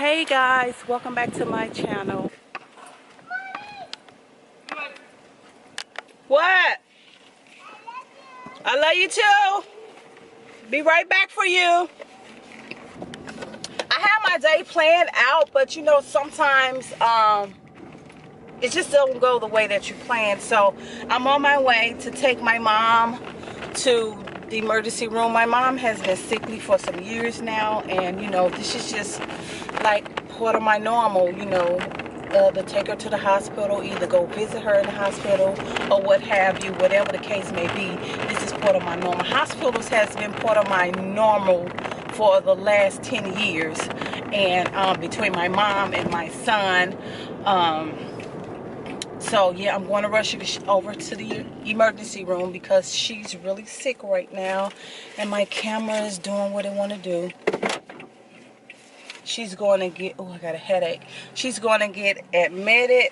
Hey guys, welcome back to my channel. What? I love you too. Be right back for you. I have my day planned out, but you know, sometimes it just doesn't go the way that you planned. So I'm on my way to take my mom to the emergency room. My mom has been sickly for some years now, and you know, this is just like part of my normal, you know, to take her to the hospital, either go visit her in the hospital or what have you, whatever the case may be. This is part of my normal. Hospitals has been part of my normal for the last 10 years, and between my mom and my son, so yeah, I'm going to rush her over to the emergency room because she's really sick right now, and my camera is doing what it want to do. She's going to get, oh, I got a headache. She's going to get admitted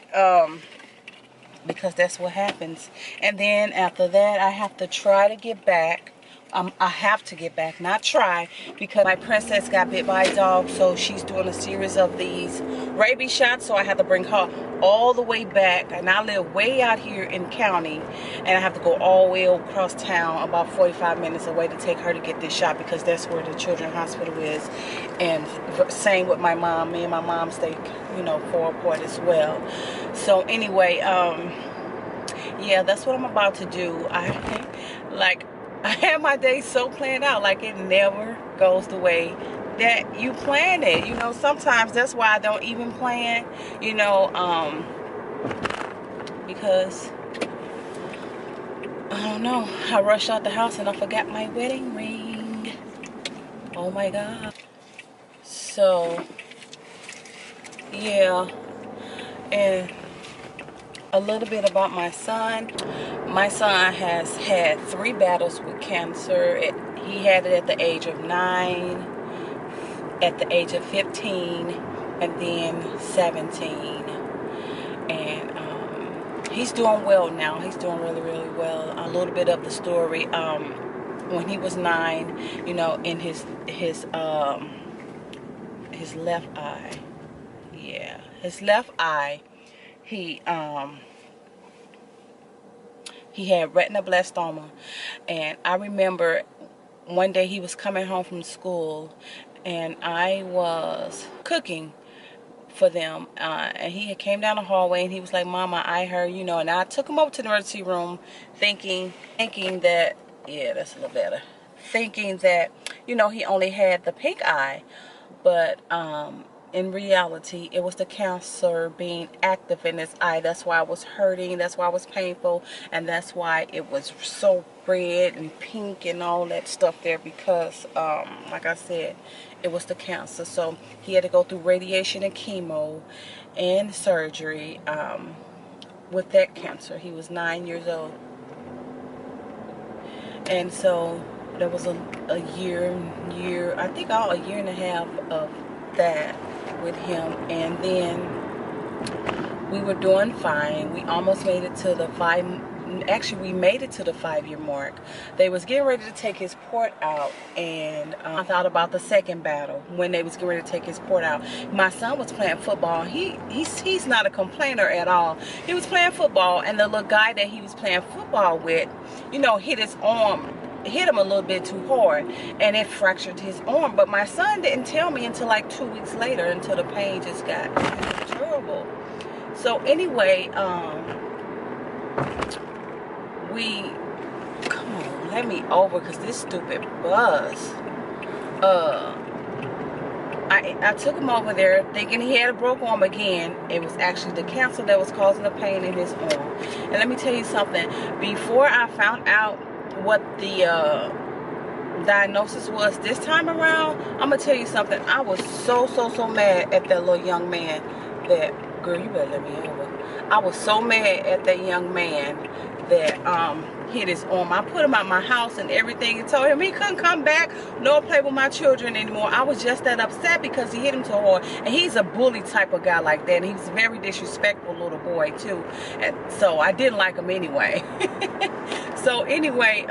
because that's what happens. And then after that, I have to try to get back. I have to get back, not try, because my princess got bit by a dog, so she's doing a series of these rabies shots, so I have to bring her all the way back. And I live way out here in county, and I have to go all the way across town, about 45 minutes away, to take her to get this shot, because that's where the children's hospital is. And same with my mom. Me and my mom stay, you know, far apart as well. So anyway, yeah, that's what I'm about to do. I have my day so planned out, like it never goes the way that you plan it. You know, sometimes that's why I don't even plan, you know, because I don't know, I rushed out the house and I forgot my wedding ring. Oh my God. So yeah, and a little bit about my son. My son has had 3 battles with cancer. He had it at the age of 9, at the age of 15, and then 17. And he's doing well now. He's doing really, really well. A little bit of the story. When he was 9, you know, in his left eye, yeah, his left eye, he had retinoblastoma. And I remember one day he was coming home from school, and I was cooking for them, and he had came down the hallway, and he was like, "Mama, I heard, you know," and I took him over to the emergency room thinking that, yeah, that's a little better, thinking that, you know, he only had the pink eye, but in reality, it was the cancer being active in his eye. That's why I was hurting. That's why it was painful. And that's why it was so red and pink and all that stuff there, because, like I said, it was the cancer. So he had to go through radiation and chemo and surgery with that cancer. He was 9 years old. And so there was a year, I think a year and a half of that with him, and then we were doing fine. We almost made it to the we made it to the 5-year mark. They was getting ready to take his port out, and I thought about the second battle when they was getting ready to take his port out. My son was playing football. He's not a complainer at all. He was playing football, and the little guy that he was playing football with, you know, hit his arm, hit him a little bit too hard, and it fractured his arm. But my son didn't tell me until like 2 weeks later, until the pain just got terrible. So anyway, come on, let me over, because this stupid bus. I took him over there thinking he had a broken arm again. It was actually the cancer that was causing the pain in his arm. And let me tell you something, before I found out what the diagnosis was this time around, I'm gonna tell you something, I was so mad at that little young man that, girl, you better let me over. I was so mad at that young man that hit his arm. I put him out my house and everything, and told him he couldn't come back nor play with my children anymore. I was just that upset because he hit him so hard, and he's a bully type of guy like that, and he's a very disrespectful little boy too, and so I didn't like him anyway. So anyway,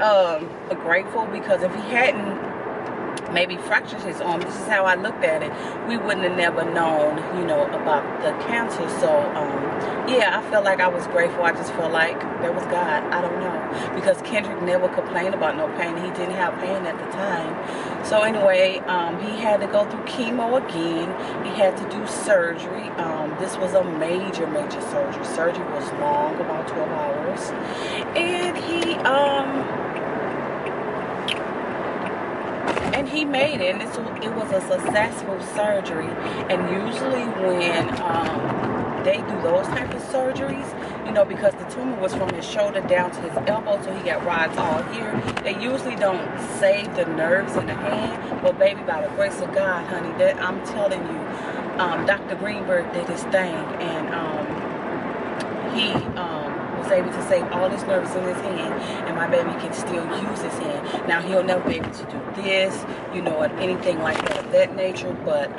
grateful, because if he hadn't maybe fractured his arm. This is how I looked at it. We wouldn't have never known, you know, about the cancer. So yeah, I felt like I was grateful. I just felt like there was God. I don't know, because Kendrick never complained about no pain. He didn't have pain at the time. So anyway, he had to go through chemo again. He had to do surgery. This was a major surgery. Surgery was long, about 12 hours, and he made it, and it was a successful surgery. And usually when they do those type of surgeries, you know, because the tumor was from his shoulder down to his elbow, so he got rods all here, they usually don't save the nerves in the hand. But baby, by the grace of God, honey, that I'm telling you, Dr. Greenberg did his thing, and he was able to save all his nerves in his hand, and my baby can still use his hand. Now, he'll never be able to do this, you know, or anything like that of that nature, but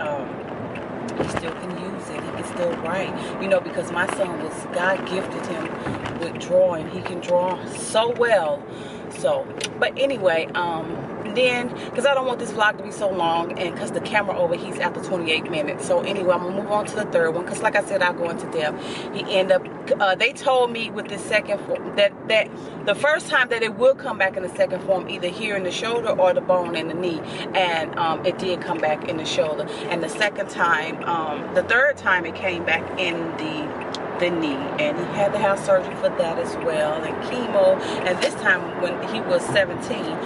he still can use it. He can still write, you know, because my son was, God gifted him with drawing. He can draw so well. So, but anyway, then, because I don't want this vlog to be so long, and because the camera overheats after 28 minutes. So anyway, I'm gonna move on to the third one, because like I said, I'll go into depth. He ended up, they told me with the second form that the first time that it will come back in the second form, either here in the shoulder or the bone in the knee, and it did come back in the shoulder. And the second time, the third time, it came back in the knee, and he had to have surgery for that as well, and chemo, and this time when he was 17.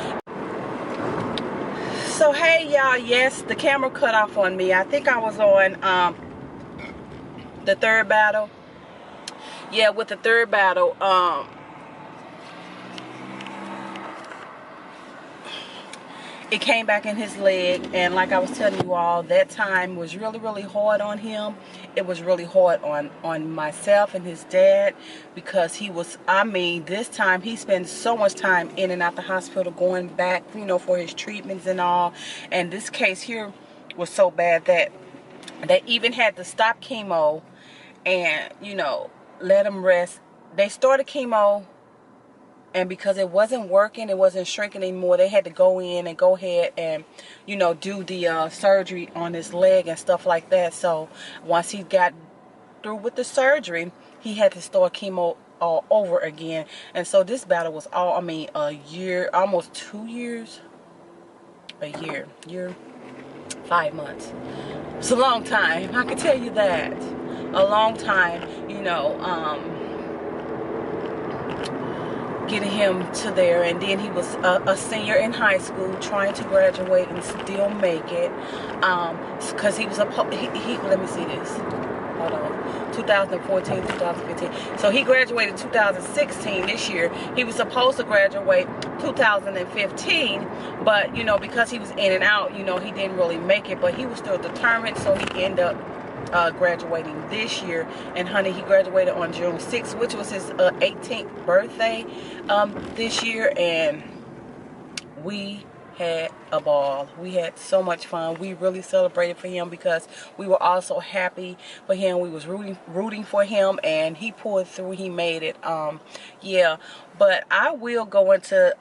So hey y'all, yes, the camera cut off on me. I think I was on the third battle. Yeah, with the third battle, it came back in his leg, and like I was telling you all, that time was really hard on him. It was really hard on myself and his dad, because he was, I mean, this time he spent so much time in and out the hospital, going back, you know, for his treatments and all. And this case here was so bad that they even had to stop chemo and, you know, let him rest. They started chemo, and because it wasn't working, it wasn't shrinking anymore, they had to go in and go ahead and, you know, do the surgery on his leg and stuff like that. So once he got through with the surgery, he had to start chemo all over again. And so this battle was all, I mean, a year, almost 2 years, a year, 5 months. It's a long time, I can tell you that. A long time, you know, getting him to there. And then he was a senior in high school, trying to graduate and still make it, because he was let me see this, hold on, 2014, 2015, so he graduated 2016. This year he was supposed to graduate 2015, but you know, because he was in and out, you know, he didn't really make it, but he was still determined, so he ended up graduating this year. And honey, he graduated on June 6th, which was his 18th birthday this year, and we had a ball. We had so much fun. We really celebrated for him, because we were also happy for him. We was rooting for him, and he pulled through. He made it. Yeah, but I will go into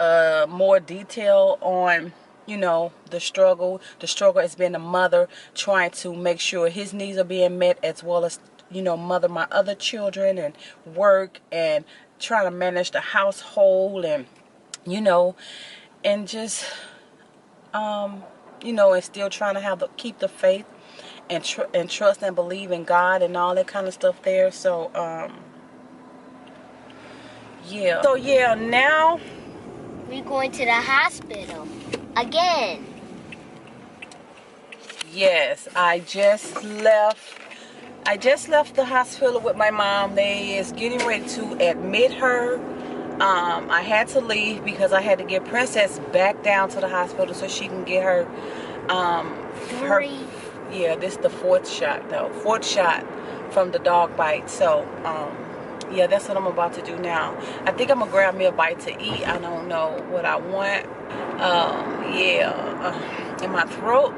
more detail on, you know, the struggle has been a mother trying to make sure his needs are being met, as well as, you know, mother my other children, and work, and trying to manage the household, and, you know, and just you know, and still trying to keep the faith and trust and believe in God and all that kind of stuff there. So yeah, so yeah, now we're going to the hospital again. Yes, I just left the hospital with my mom. They is getting ready to admit her. I had to leave because I had to get Princess back down to the hospital so she can get her yeah, this is the fourth shot from the dog bite. So yeah, that's what I'm about to do now. I think I'm gonna grab me a bite to eat. I don't know what I want. Yeah, and my throat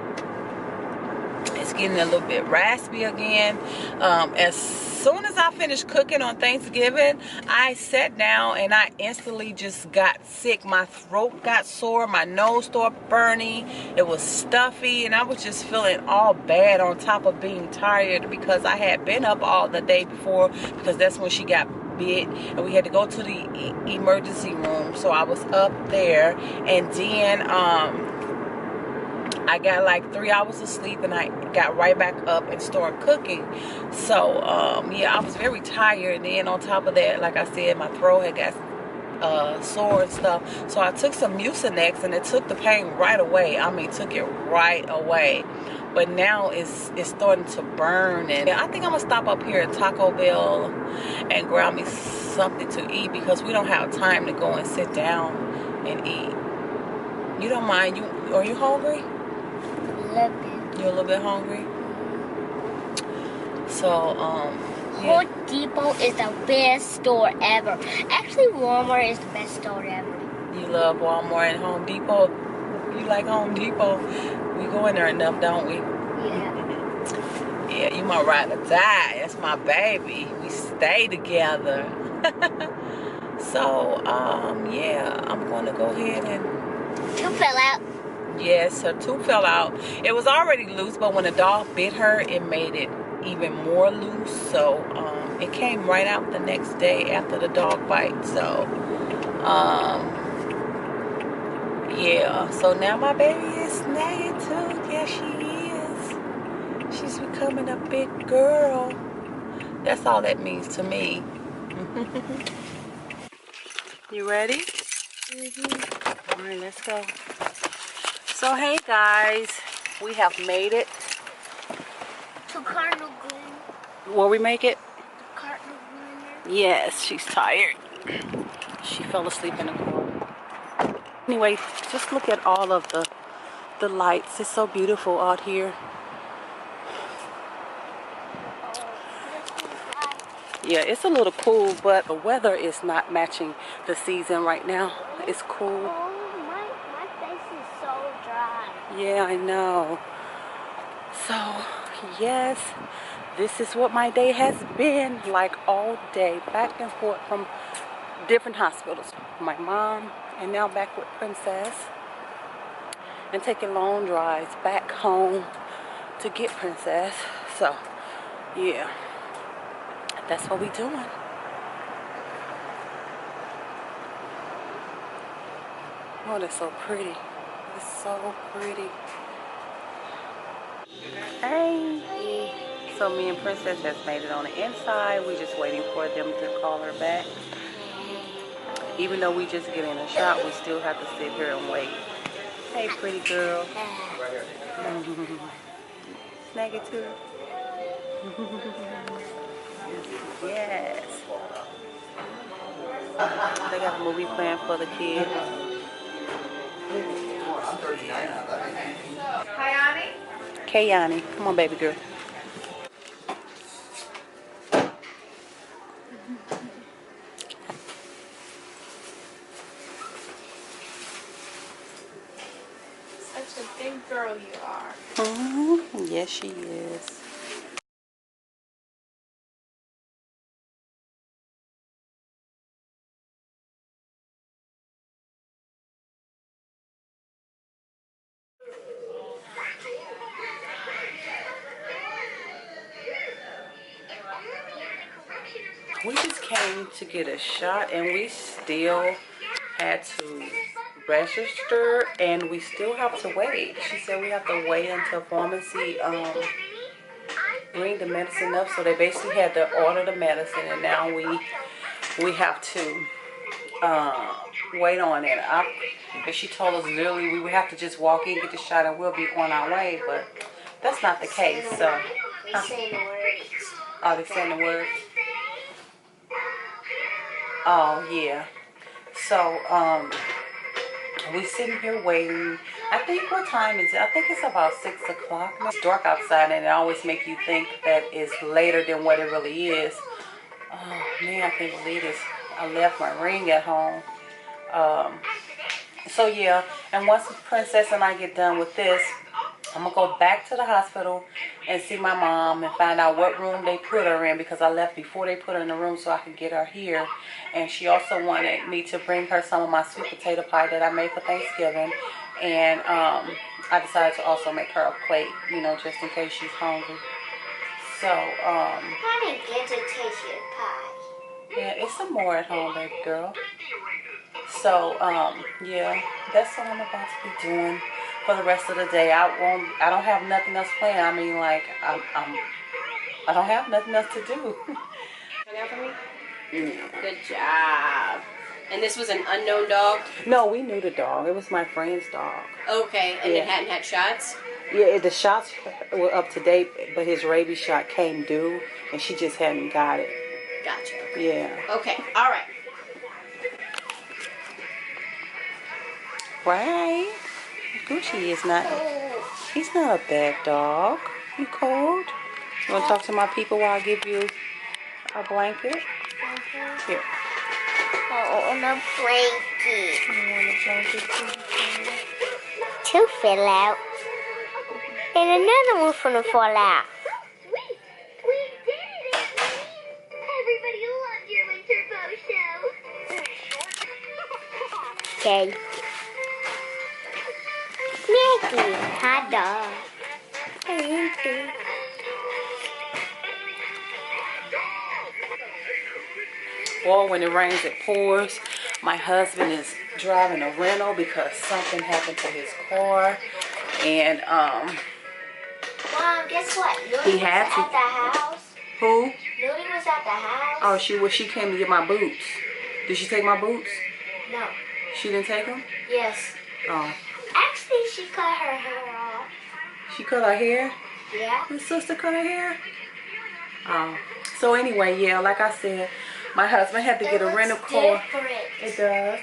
is It's getting a little bit raspy again. As soon as I finished cooking on Thanksgiving, I sat down and I instantly just got sick. My throat got sore, my nose started burning, it was stuffy, and I was just feeling all bad on top of being tired because I had been up all the day before, because that's when she got bit and we had to go to the emergency room. So I was up there, and then I got like 3 hours of sleep, and I got right back up and started cooking. So yeah, I was very tired. And then on top of that, like I said, my throat had got sore and stuff. So I took some Mucinex, and it took the pain right away. I mean, took it right away. But now it's starting to burn, and I think I'm gonna stop up here at Taco Bell and grab me something to eat, because we don't have time to go and sit down and eat. You don't mind? Are you hungry? You're a little bit hungry? So, yeah. Home Depot is the best store ever. Actually, Walmart is the best store ever. You love Walmart and Home Depot? You like Home Depot? We go in there enough, don't we? Yeah. Yeah, you my ride or die. That's my baby. We stay together. So, yeah, I'm going to go ahead and... Two fell out. Yes, her tooth fell out. It was already loose, but when the dog bit her, it made it even more loose. So it came right out the next day after the dog bite. So yeah, so now my baby is snagging too. Yes, she is. She's becoming a big girl. That's all that means to me. You ready? All right, let's go. So hey guys, we have made it. To Cardinal Green. Will we make it? Cardinal Green. Yes, she's tired. She fell asleep in the corner. Anyway, just look at all of the lights. It's so beautiful out here. Yeah, it's a little cool, but the weather is not matching the season right now. It's cool. My face is so dry. Yeah, I know. So, yes, this is what my day has been like all day. Back and forth from different hospitals. My mom, and now back with Princess. And taking long drives back home to get Princess. So, yeah, that's what we doing. Oh, that's so pretty. It's so pretty. Hey. So me and Princess has made it on the inside. We're just waiting for them to call her back. Even though we just get in a shot, we still have to sit here and wait. Hey, pretty girl. Snag it too. Yes. They got a movie planned for the kids. Kayani, come on, baby girl. Such a big girl you are. Yes, she is. We just came to get a shot, and we still had to register, and we still have to wait. She said we have to wait until pharmacy bring the medicine up. So they basically had to order the medicine, and now we have to wait on it. And she told us literally we would have to just walk in, get the shot, and we'll be on our way. But that's not the case. So He's saying the words. oh, they saying the words. Oh yeah. So we sitting here waiting. I think, what time is it? I think it's about 6 o'clock. It's dark outside, and it always make you think that it's later than what it really is. Oh man, I can't believe this. I left my ring at home. So yeah, and once Princess and I get done with this, I'm going to go back to the hospital and see my mom and find out what room they put her in, because I left before they put her in the room so I could get her here. And she also wanted me to bring her some of my sweet potato pie that I made for Thanksgiving. And I decided to also make her a plate, you know, just in case she's hungry. So, I didn't get to taste your pie. yeah, it's some more at home, baby girl. So, yeah, that's what I'm about to be doing for the rest of the day. I don't have nothing else planned. I mean, like, I don't have nothing else to do. Out for me? Good job. And this was an unknown dog? No, we knew the dog. It was my friend's dog. Okay, and Yeah. it hadn't had shots? Yeah, the shots were up to date, but his rabies shot came due, and she just hadn't got it. Gotcha. Yeah. Okay, all right. Right? Gucci is not, he's not a bad dog. You cold? You want to talk to my people while I give you a blanket? Here. Oh, on a blanket. You want a blanket too? Two fell out. And another one's gonna fall out. Sweet! We did it, Anthony! Everybody loved your winter bow show. Okay. Maggie, hot dog. Well, when it rains, it pours. My husband is driving a rental because something happened to his car. And, Mom, guess what? Lily He had was to. at the house. who? Lily was at the house. Oh, she came to get my boots. Did she take my boots? No. She didn't take them? Yes. Oh. Actually, she cut her hair off. She cut her hair? Yeah. His sister cut her hair? Oh. So anyway, yeah, like I said, my husband had to get a rental car. Different. It does.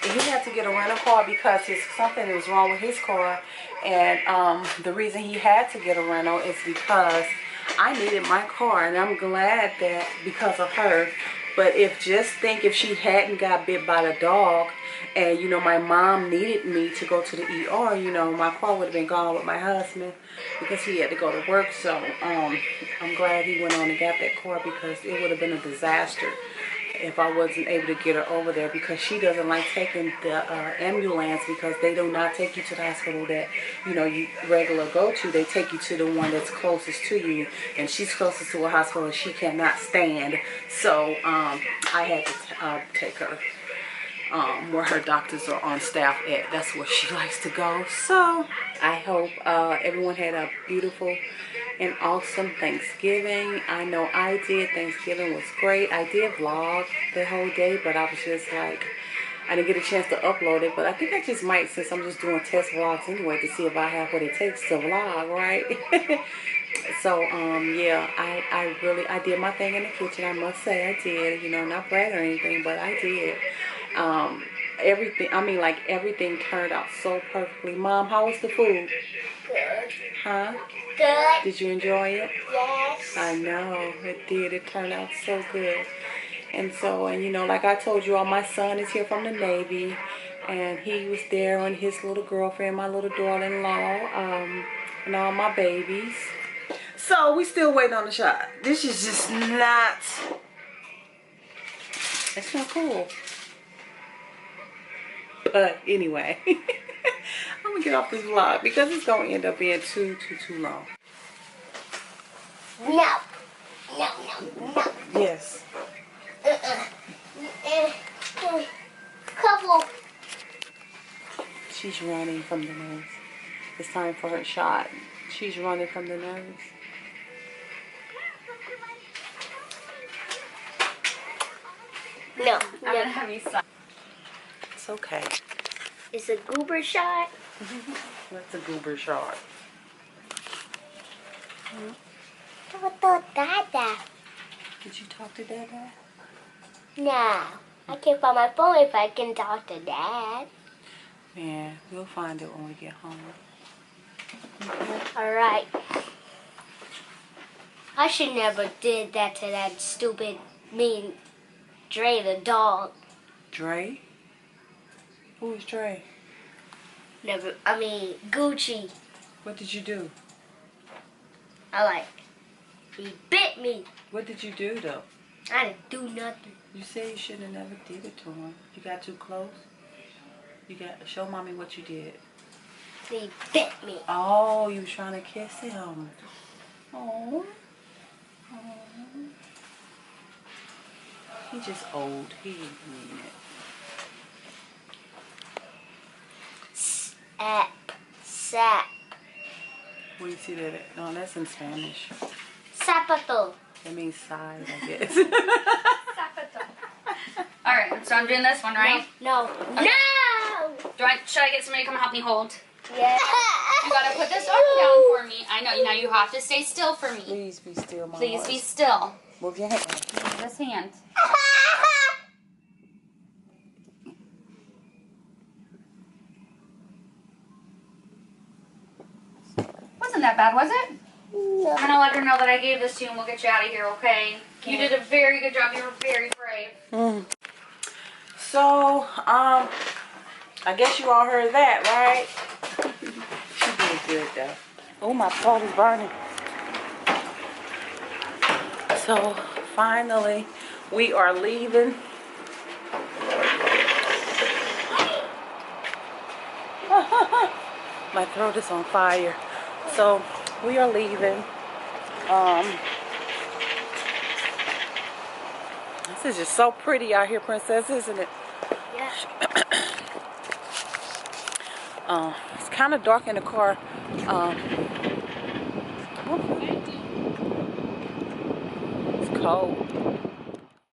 He had to get a rental car because something was wrong with his car. And the reason he had to get a rental is because I needed my car, and I'm glad that because of her. But if she hadn't got bit by the dog, and you know my mom needed me to go to the ER, you know my car would have been gone with my husband because he had to go to work. So I'm glad he went on and got that car, because it would have been a disaster if I wasn't able to get her over there, because she doesn't like taking the ambulance, because they do not take you to the hospital that you regular go to. They take you to the one that's closest to you, and she's closest to a hospital she cannot stand. So I had to take her where her doctors are on staff at. That's where she likes to go. So I hope everyone had a beautiful and awesome Thanksgiving. I know I did. Thanksgiving was great. I did vlog the whole day, but I was just like, I didn't get a chance to upload it, but I think I just might, since I'm just doing test vlogs anyway, to see if I have what it takes to vlog, right? So yeah, I did my thing in the kitchen. I must say I did, not brag or anything, but I did. Everything turned out so perfectly. Mom, how was the food? Good. Huh? Good. Did you enjoy it? Yes. I know, it did. It turned out so good. And so, like I told you all, my son is here from the Navy, and he was there on his little girlfriend, my little daughter-in-law, and all my babies. So, we still waiting on the shot. This is just not, it's not cool. But anyway, I'm gonna get off this vlog because it's gonna end up being too long. No. No. Yes. Couple. She's running from the nose. It's time for her shot. She's running from the nose. No. I'm gonna have you sign. It's okay. It's a goober shot. That's a goober shot. Dada. Did you talk to Dada? No. I can't find my phone if I can talk to Dad. Yeah, we'll find it when we get home. Alright. I should never did that to that stupid, mean Dre the dog. Dre? Who is Dre? Never. I mean, Gucci. What did you do? He bit me. What did you do though? I didn't do nothing. You said you should have never did it to him. You got too close. You got show mommy what you did. He bit me. Oh, you was trying to kiss him. Oh. He just old. He didn't mean it. Sap. Where you see that at? No, that's in Spanish. Zapato. That means side, I guess. Alright, so I'm doing this one, right? No. Okay. No! Should I get somebody to come help me hold? Yeah. You gotta put this arm down for me. I know, now you have to stay still for me. Please be still, Mama. Please be still. Move your hand. Move this hand. Wasn't that bad, was it? I'm gonna let her know that I gave this to you and we'll get you out of here, okay? You did a very good job. You were very brave. So, I guess you all heard that, right? She did good though. Oh, my throat is burning. So, finally, we are leaving. My throat is on fire. So, we are leaving. This is just so pretty out here, Princess, isn't it? Yeah. It's kind of dark in the car. It's cold.